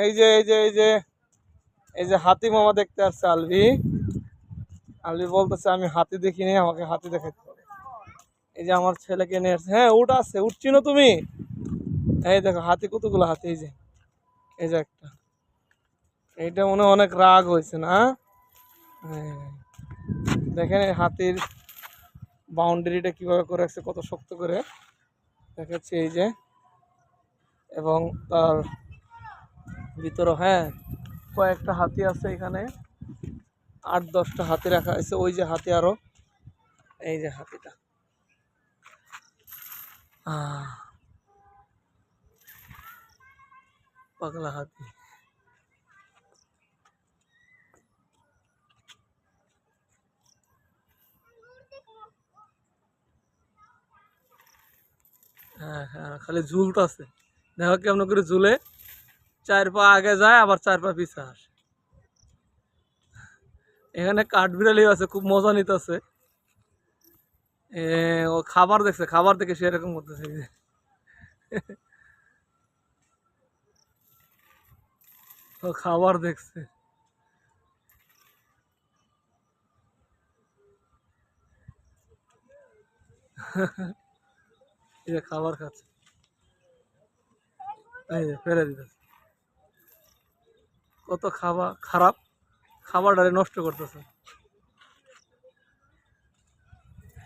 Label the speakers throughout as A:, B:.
A: এই যে এই যে এই যে এই যে হাতি মামা দেখতে আসছে আলভি। আলভি বলতেছে আমি হাতি দেখিনি, আমাকে হাতি দেখাতে হবে। এই যে আমার ছেলেকে নিয়ে আসছে। হ্যাঁ উট আছে, উট চিনো তুমি? এই দেখো হাতি, কতগুলো হাতি। এই যে এই যে একটা, এইটা মনে হয় অনেক রাগ হয়েছে না? হ্যাঁ, দেখেন এই হাতির বাউন্ডারিটা কিভাবে করে রাখছে, কত শক্ত করে দেখাচ্ছে। এই যে, এবং তার ভিতরে হ্যাঁ কয়েকটা হাতি আছে এখানে, 8-10টা হাতি রাখা আছে। ওই যে হাতি আরো, এই যে হাতিটা। আহ, পাগলা হাতি। হ্যাঁ হ্যাঁ, খালি ঝুলতেছে, দেখো কেমন করে ঝুলে। 4 পা আগে যায়, আবার 4 পা পিছে আসে। এখানে কাঠবিড়ালি আছে, খুব মজা নিতেছে। ও খাবার দেখছে, খাবার দেখে সে এরকম করতেছে। এই যে, ও খাবার দেখছে। এই যে খাবার খাচ্ছে, এই যে ফেলে দিতেছে। কত খাবার খারাপ, খাবারটারে নষ্ট করতেছে।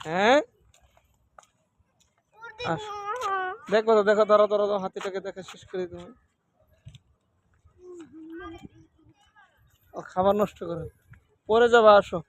A: হ্যাঁ আস, দেখো তো দেখো, ধরো ধরো ধরো, হাতিটাকে দেখে শেষ করে তুমি। ও খাবার নষ্ট করে, পরে যাবা, আসো।